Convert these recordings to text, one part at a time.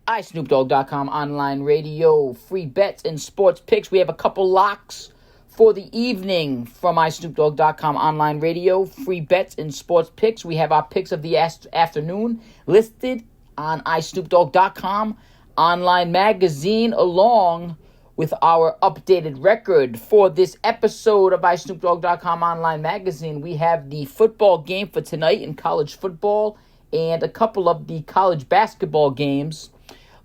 iSnoopDogg.com online radio, free bets and sports picks. We have a couple locks for the evening from iSnoopDogg.com online radio, free bets and sports picks. We have our picks of the afternoon listed on iSnoopDogg.com online magazine, along with our updated record. For this episode of iSnoopDogg.com online magazine, we have the football game for tonight in college football and a couple of the college basketball games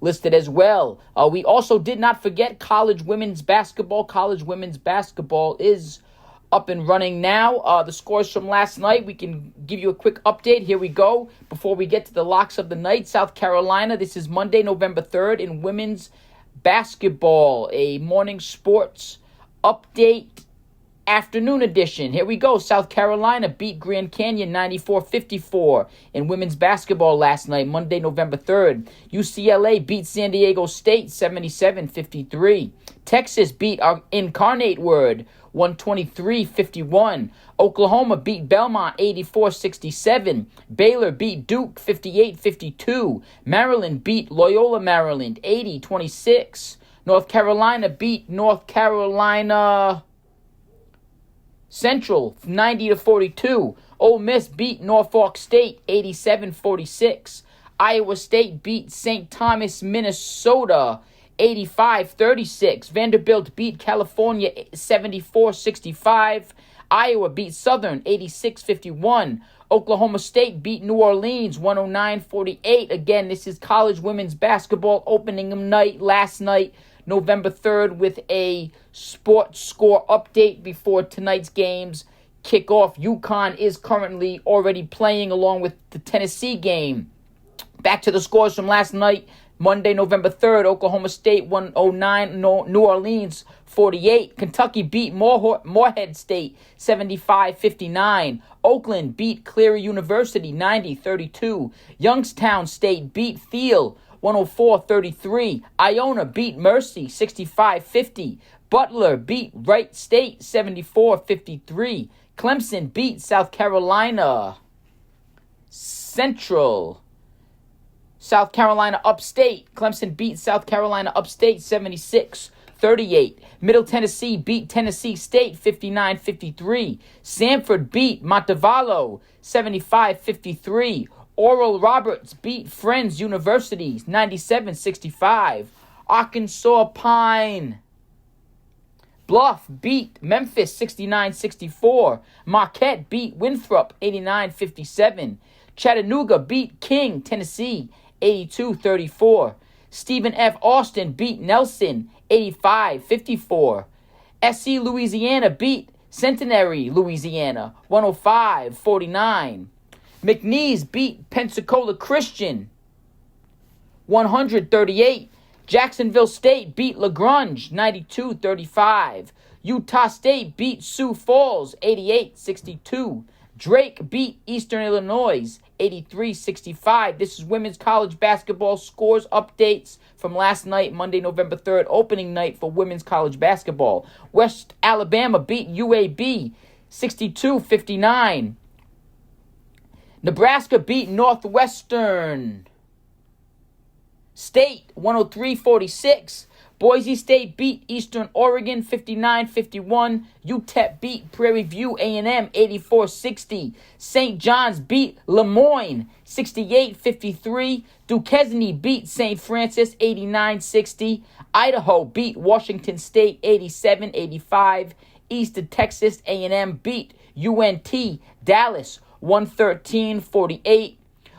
listed as well. We also did not forget college women's basketball. College women's basketball is up and running now. The scores from last night, we can give you a quick update. Here we go. Before we get to the locks of the night, South Carolina, this is Monday, November 3rd, in women's basketball, a morning sports update afternoon edition. Here we go. South Carolina beat Grand Canyon 94-54 in women's basketball last night, Monday, November 3rd. UCLA beat San Diego State 77-53. Texas beat our Incarnate Word 123-51. Oklahoma beat Belmont 84-67. Baylor beat Duke 58-52. Maryland beat Loyola Maryland 80-26. North Carolina beat North Carolina Central 90-42. Ole Miss beat Norfolk State 87-46. Iowa State beat St. Thomas, Minnesota 85-36. Vanderbilt beat California 74-65. Iowa beat Southern 86-51. Oklahoma State beat New Orleans 109-48. Again, this is college women's basketball opening night last night, November 3rd, with a sports score update before tonight's games kick off. UConn is currently already playing along with the Tennessee game. Back to the scores from last night, Monday, November 3rd, Oklahoma State 109, New Orleans 48. Kentucky beat Morehead State 75-59. Oakland beat Cleary University 90-32. Youngstown State beat Thiel 104-33. Iona beat Mercy 65-50. Butler beat Wright State 74-53. Clemson beat South Carolina Central. South Carolina Upstate. Clemson beat South Carolina Upstate 76-38. Middle Tennessee beat Tennessee State 59-53. Samford beat Montevallo 75-53. Oral Roberts beat Friends University 97-65. Arkansas Pine Bluff beat Memphis 69-64. Marquette beat Winthrop 89-57. Chattanooga beat King, Tennessee 82-34. Stephen F. Austin beat Nelson 85-54. SC Louisiana beat Centenary, Louisiana 105-49. McNeese beat Pensacola Christian 138. Jacksonville State beat LaGrange 92-35. Utah State beat Sioux Falls 88-62. Drake beat Eastern Illinois 83-65. This is women's college basketball scores updates from last night, Monday, November 3rd, opening night for women's college basketball. West Alabama beat UAB 62-59. Nebraska beat Northwestern State 103-46. Boise State beat Eastern Oregon 59-51. UTEP beat Prairie View A&M 84-60. St. John's beat Lemoyne 68-53. Duquesne beat St. Francis 89-60. Idaho beat Washington State 87-85. East Texas A&M beat UNT Dallas 113-48.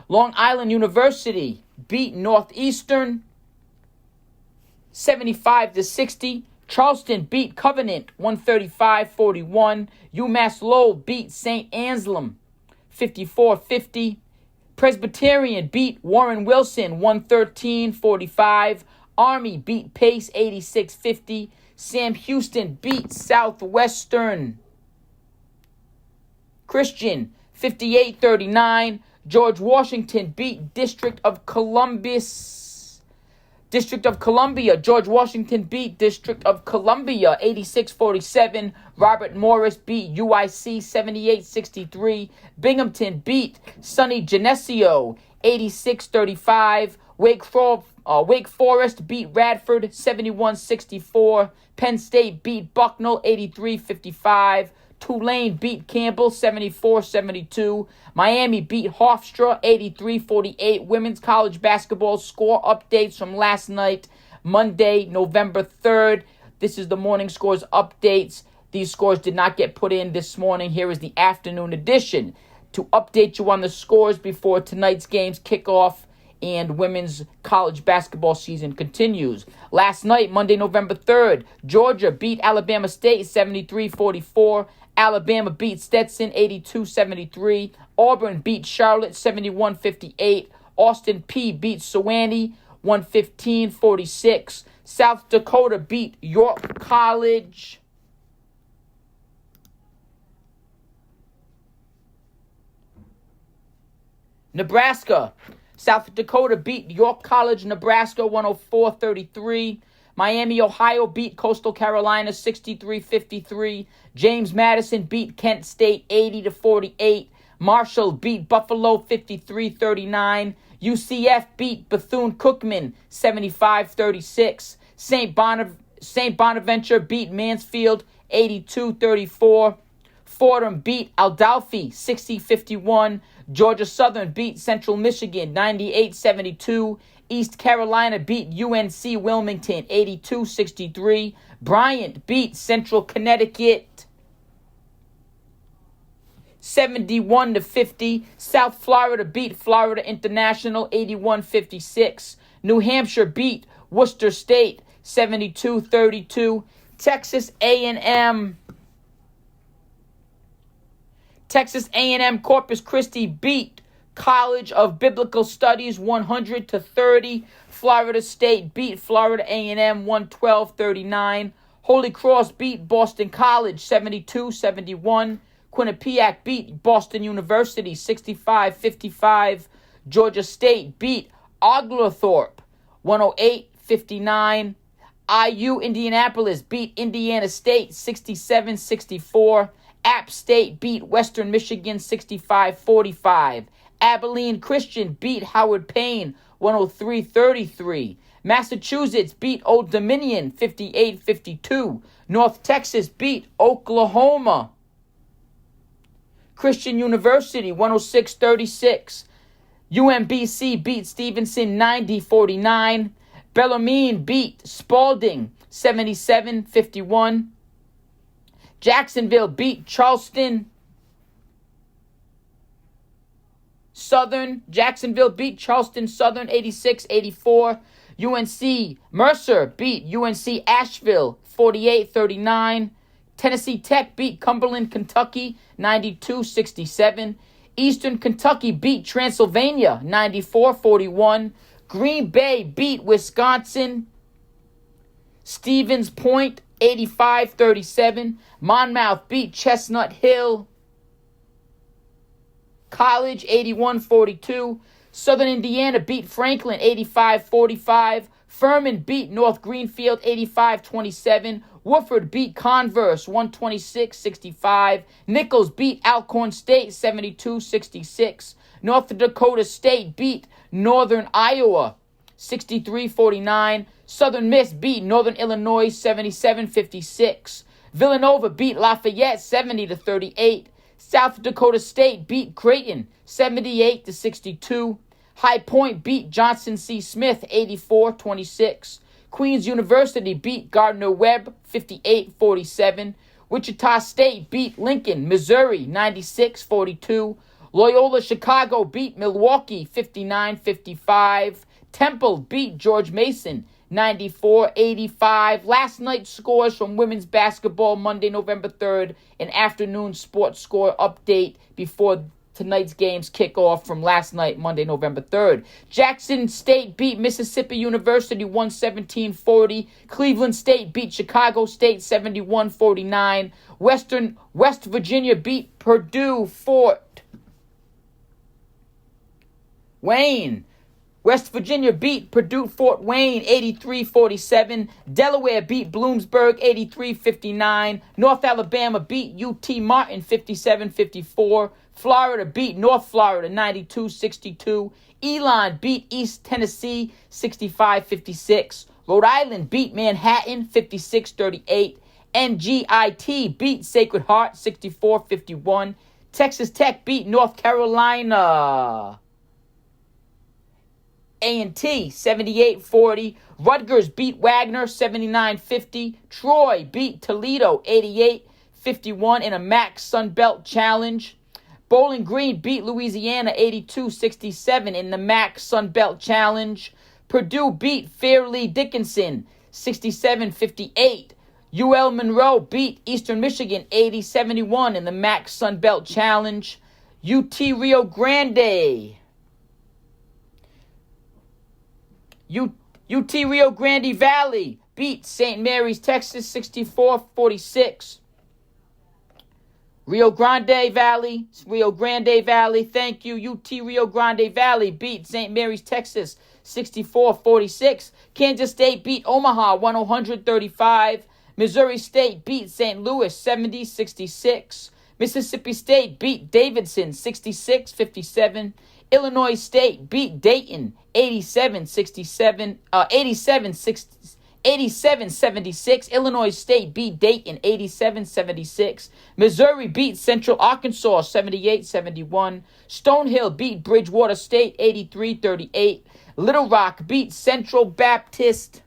Long Island University beat Northeastern 75-60. Charleston beat Covenant 135-41. UMass Lowell beat St. Anselm 54-50. Presbyterian beat Warren Wilson 113-45. Army beat Pace 86-50. Sam Houston beat Southwestern Christian 58-39. George Washington beat District of Columbia. George Washington beat District of Columbia 86-47. Robert Morris beat UIC 78-63. Binghamton beat Sonny Geneseo 86-35. Wake Forest beat Radford 71-64. Penn State beat Bucknell 83-55. Tulane beat Campbell 74-72. Miami beat Hofstra 83-48. Women's college basketball score updates from last night, Monday, November 3rd. This is the morning scores updates. These scores did not get put in this morning. Here is the afternoon edition to update you on the scores before tonight's games kick off and women's college basketball season continues. Last night, Monday, November 3rd, Georgia beat Alabama State 73-44. Alabama beat Stetson 82-73. Auburn beat Charlotte 71-58. Austin Peay beat Sewanee 115-46. South Dakota beat York College. Nebraska. South Dakota beat York College, Nebraska 104-33. Miami, Ohio beat Coastal Carolina 63-53. James Madison beat Kent State 80-48. Marshall beat Buffalo 53-39. UCF beat Bethune-Cookman 75-36. St. Bonaventure beat Mansfield 82-34. Fordham beat Adelphi 60-51. Georgia Southern beat Central Michigan 98-72. East Carolina beat UNC Wilmington 82-63. Bryant beat Central Connecticut 71-50. South Florida beat Florida International 81-56. New Hampshire beat Worcester State 72-32. Texas A&M Corpus Christi beat College of Biblical Studies 100-30. Florida State beat Florida A&M 112-39. Holy Cross beat Boston College 72-71. Quinnipiac beat Boston University 65-55. Georgia State beat Oglethorpe 108-59. IU Indianapolis beat Indiana State 67-64. App State beat Western Michigan 65-45. Abilene Christian beat Howard Payne 103-33. Massachusetts beat Old Dominion 58-52. North Texas beat Oklahoma Christian University 106-36. UMBC beat Stevenson 90-49. Bellarmine beat Spalding 77-51. Jacksonville beat Charleston Southern. Jacksonville beat Charleston Southern 86-84. UNC Mercer beat UNC Asheville 48-39. Tennessee Tech beat Cumberland, Kentucky 92-67. Eastern Kentucky beat Transylvania 94-41. Green Bay beat Wisconsin Stevens Point 85-37. Monmouth beat Chestnut Hill College 81-42. Southern Indiana beat Franklin 85-45. Furman beat North Greenfield 85-27. Wofford beat Converse 126-65. Nichols beat Alcorn State 72-66. North Dakota State beat Northern Iowa 63-49. Southern Miss beat Northern Illinois 77-56. Villanova beat Lafayette 70-38. South Dakota State beat Creighton 78-62. High Point beat Johnson C. Smith 84-26. Queens University beat Gardner-Webb 58-47. Wichita State beat Lincoln, Missouri 96-42. Loyola Chicago beat Milwaukee 59-55. Temple beat George Mason 94-85. Last night's scores from women's basketball, Monday, November 3rd, an afternoon sports score update before tonight's games kick off from last night, Monday, November 3rd. Jackson State beat Mississippi University 117-40. Cleveland State beat Chicago State 71-49. West Virginia beat Purdue Fort Wayne. West Virginia beat Purdue Fort Wayne 83-47. Delaware beat Bloomsburg 83-59. North Alabama beat UT Martin 57-54. Florida beat North Florida 92-62. Elon beat East Tennessee 65-56. Rhode Island beat Manhattan 56-38. NGIT beat Sacred Heart 64-51. Texas Tech beat North Carolina A&T 78-40. Rutgers beat Wagner 79-50. Troy beat Toledo 88-51 in a MAC Sun Belt Challenge. Bowling Green beat Louisiana 82-67 in the MAC Sun Belt Challenge. Purdue beat Fairleigh Dickinson 67-58. UL Monroe beat Eastern Michigan 80-71 in the MAC Sun Belt Challenge. UT Rio Grande. UT Rio Grande Valley beat St. Mary's, Texas 64-46. Rio Grande Valley, thank you. UT Rio Grande Valley beat St. Mary's, Texas 64-46. Kansas State beat Omaha 135. Missouri State beat St. Louis 70-66. Mississippi State beat Davidson 66-57. Illinois State beat Dayton 87-76. Illinois State beat Dayton 87-76. Missouri beat Central Arkansas 78-71. Stonehill beat Bridgewater State 83-38. Little Rock beat Central Baptist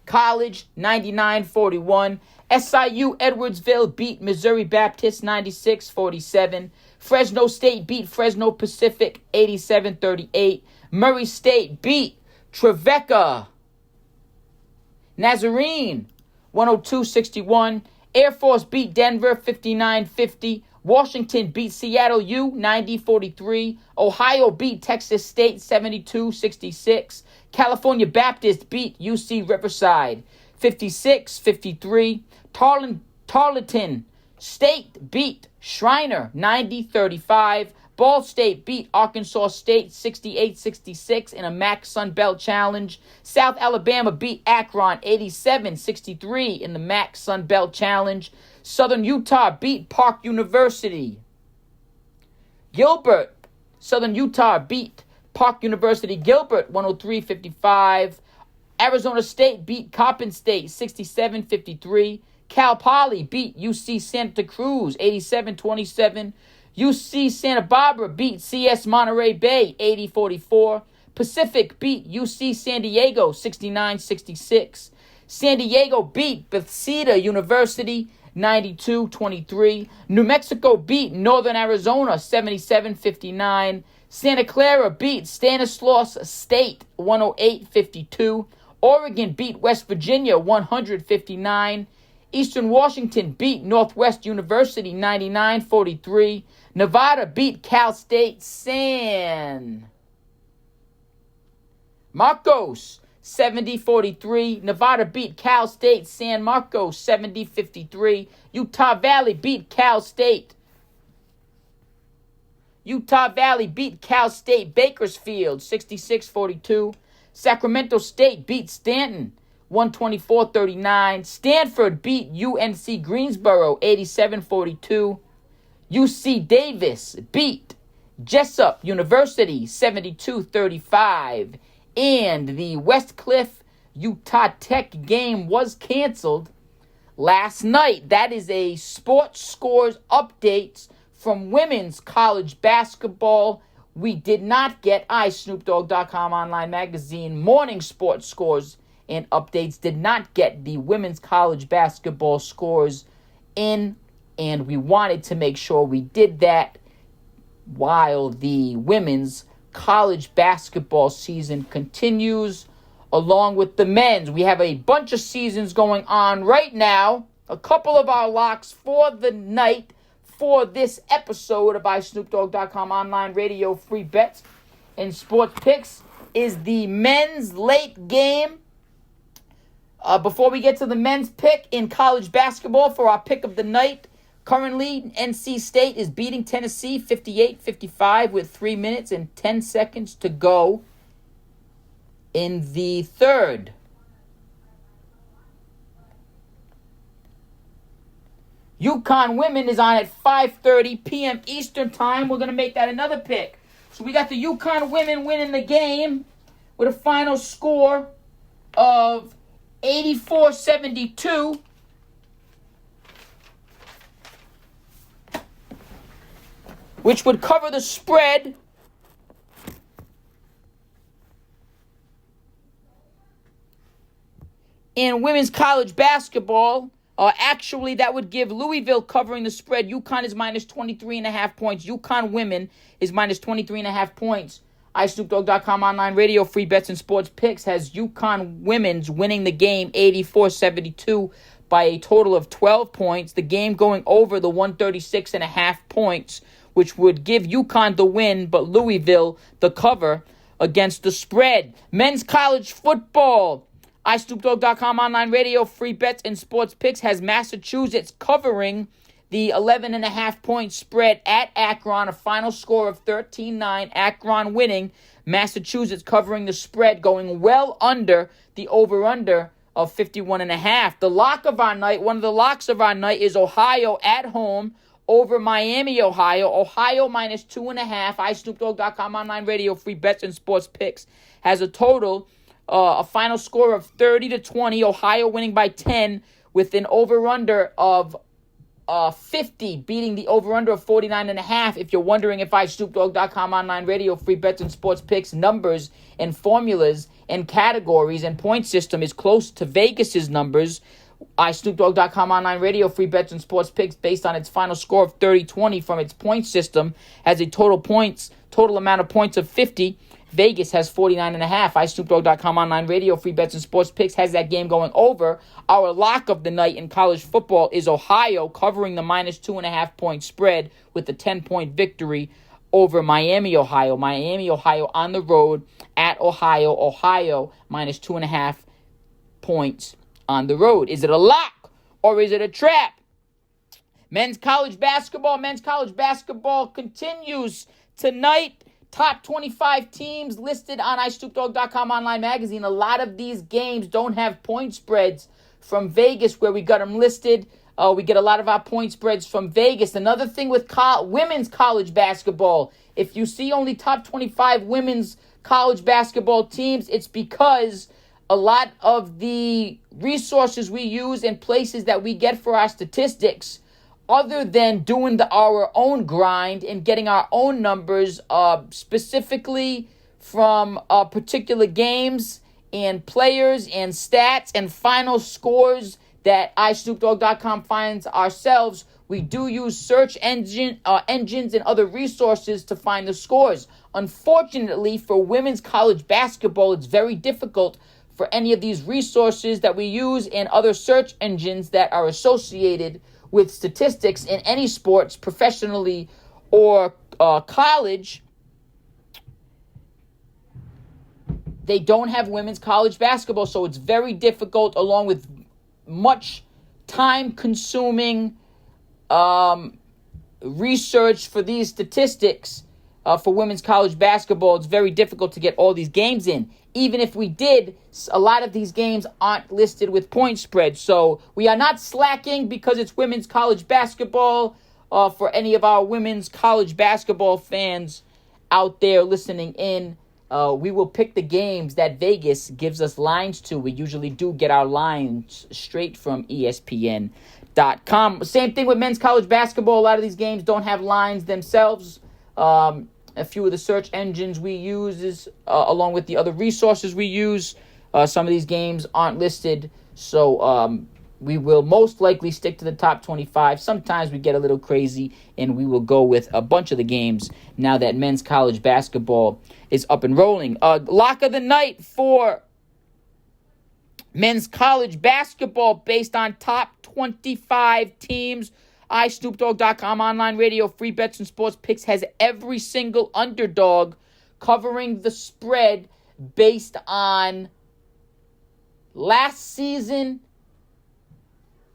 College 99-41. SIU Edwardsville beat Missouri Baptist 96-47. Fresno State beat Fresno Pacific 87-38. Murray State beat Trevecca Nazarene 102-61. Air Force beat Denver 59-50. Washington beat Seattle U 90-43. Ohio beat Texas State 72-66. California Baptist beat UC Riverside 56-53. Tarleton State beat Shriner 90-35. Ball State beat Arkansas State 68-66 in a MAC Sun Belt Challenge. South Alabama beat Akron 87-63 in the MAC Sun Belt Challenge. Southern Utah beat Park University. Southern Utah beat Park University Gilbert 103-55. Arizona State beat Coppin State 67-53. Cal Poly beat UC Santa Cruz 87-27. UC Santa Barbara beat CS Monterey Bay 80-44. Pacific beat UC San Diego 69-66. San Diego beat Bethesda University 92-23. New Mexico beat Northern Arizona 77-59. Santa Clara beat Stanislaus State 108-52. Oregon beat West Virginia 100-59. Eastern Washington beat Northwest University 99-43. Nevada beat Cal State San Marcos 70-43. Nevada beat Cal State San Marcos 70-53. Utah Valley beat Cal State Bakersfield 66-42. Sacramento State beat Stanton 124-39. Stanford beat UNC Greensboro 87-42. UC Davis beat Jessup University 72-35. And the Westcliff Utah Tech game was canceled last night. That is a Sports Scores updates from women's college basketball. We did not get iSnoopDogg.com online magazine morning sports scores and updates, did not get the women's college basketball scores in, and we wanted to make sure we did that while the women's college basketball season continues along with the men's. We have a bunch of seasons going on right now. A couple of our locks for the night for this episode of iSnoopDogg.com online radio free bets and sports picks is the men's late game. Before we get to the men's pick in college basketball for our pick of the night, currently NC State is beating Tennessee 58-55 with 3 minutes and 10 seconds to go in the third. UConn women is on at 5:30 p.m. Eastern time. We're going to make that another pick. So we got the UConn women winning the game with a final score of 84-72. Which would cover the spread. In women's college basketball, actually that would give Louisville covering the spread. UConn is minus 23.5 points. UConn women is minus 23.5 points. iSnoopDogg.com online radio, free bets and sports picks has UConn women's winning the game 84-72 by a total of 12 points. The game going over the 136.5 points, which would give UConn the win, but Louisville the cover against the spread. Men's college football. iSnoopDogg.com online radio, free bets and sports picks has Massachusetts covering the 11.5 point spread at Akron, a final score of 13-9. Akron winning, Massachusetts covering the spread, going well under the over-under of 51.5. The lock of our night, one of the locks of our night is Ohio at home over Miami, Ohio. Ohio minus 2.5. iSnoopDogg.com online radio, free bets and sports picks has a total a final score of 30-20. Ohio winning by 10 with an over-under of 50, beating the over-under of 49.5. If you're wondering if iSnoopDogg.com online radio, free bets and sports picks, numbers and formulas and categories and point system is close to Vegas's numbers, iSnoopDogg.com online radio, free bets and sports picks based on its final score of 30-20 from its point system has a total amount of points of 50. Vegas has 49.5. iSnoopDogg.com online radio, free bets and sports picks has that game going over. Our lock of the night in college football is Ohio covering the minus 2.5 point spread with a 10-point victory over Miami, Ohio. Miami, Ohio on the road at Ohio. Ohio minus 2.5 points on the road. Is it a lock or is it a trap? Men's college basketball continues tonight. Top 25 teams listed on iSnoopDogg.com online magazine. A lot of these games don't have point spreads from Vegas where we got them listed. We get a lot of our point spreads from Vegas. Another thing with women's college basketball, if you see only top 25 women's college basketball teams, it's because a lot of the resources we use and places that we get for our statistics, other than doing our own grind and getting our own numbers specifically from particular games and players and stats and final scores that iSnoopDogg.com finds ourselves, we do use search engines and other resources to find the scores. Unfortunately, for women's college basketball, it's very difficult for any of these resources that we use and other search engines that are associated with statistics in any sports, professionally or college. They don't have women's college basketball, so it's very difficult, along with much time-consuming research for these statistics for women's college basketball. It's very difficult to get all these games in. Even if we did, a lot of these games aren't listed with point spreads. So we are not slacking because it's women's college basketball. For any of our women's college basketball fans out there listening in, we will pick the games that Vegas gives us lines to. We usually do get our lines straight from ESPN.com. Same thing with men's college basketball. A lot of these games don't have lines themselves. A few of the search engines we use, along with the other resources we use, some of these games aren't listed. So we will most likely stick to the top 25. Sometimes we get a little crazy, and we will go with a bunch of the games now that men's college basketball is up and rolling. Lock of the night for men's college basketball based on top 25 teams. iSnoopDogg.com online radio, free bets and sports picks has every single underdog covering the spread based on last season,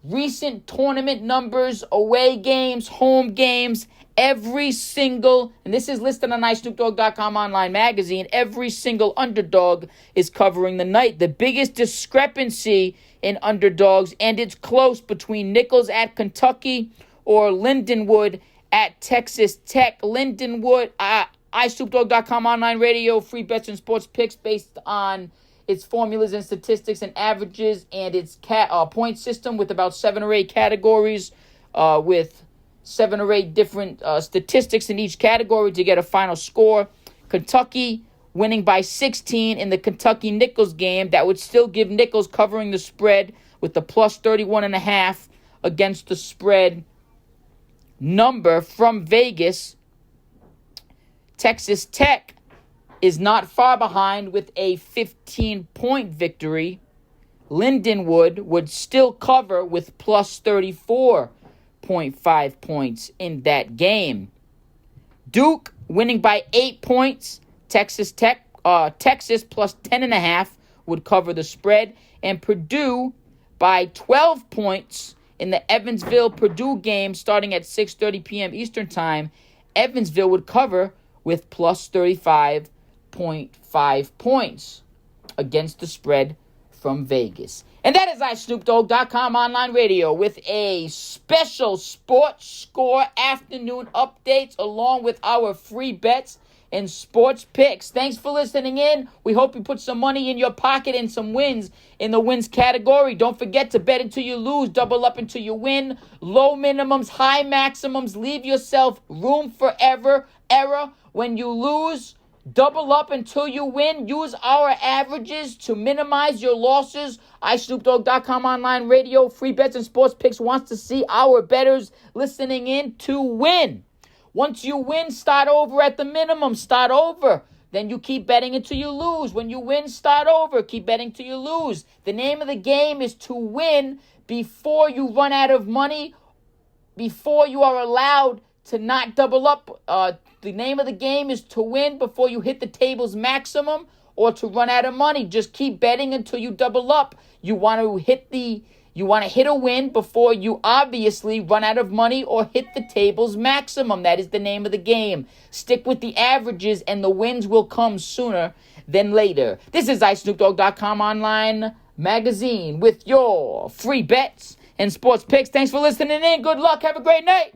recent tournament numbers, away games, home games, Every single, and this is listed on iSnoopDogg.com online magazine, every single underdog is covering the night. The biggest discrepancy in underdogs, and it's close, between Nicholls at Kentucky or Lindenwood at Texas Tech. Lindenwood, iSnoopDogg.com online radio, free bets and sports picks based on its formulas and statistics and averages and its point system with about 7 or 8 categories with 7 or 8 different statistics in each category to get a final score. Kentucky winning by 16 in the Kentucky-Nicholls game. That would still give Nicholls covering the spread with the plus 31.5 against the spread number from Vegas. Texas Tech is not far behind with a 15-point victory. Lindenwood would still cover with plus 34.5 points in that game. Duke winning by 8 points. Texas plus 10.5 would cover the spread. And Purdue by 12 points in the Evansville-Purdue game starting at 6:30 p.m. Eastern Time. Evansville would cover with plus 35.5 points against the spread from Vegas. And that is iSnoopDogg.com online radio with a special Sports Score afternoon updates along with our free bets and sports picks. Thanks for listening in. We hope you put some money in your pocket and some wins in the wins category. Don't forget to bet until you lose, double up until you win. Low minimums, high maximums. Leave yourself room for error. When you lose, double up until you win. Use our averages to minimize your losses. iSnoopDogg.com online radio, free bets and sports picks wants to see our bettors listening in to win. Once you win, start over at the minimum. Start over. Then you keep betting until you lose. When you win, start over. Keep betting till you lose. The name of the game is to win before you run out of money, before you are allowed to not double up. The name of the game is to win before you hit the table's maximum or to run out of money. Just keep betting until you double up. You want to hit a win before you obviously run out of money or hit the table's maximum. That is the name of the game. Stick with the averages and the wins will come sooner than later. This is iSnoopDogg.com online magazine with your free bets and sports picks. Thanks for listening in. Good luck. Have a great night.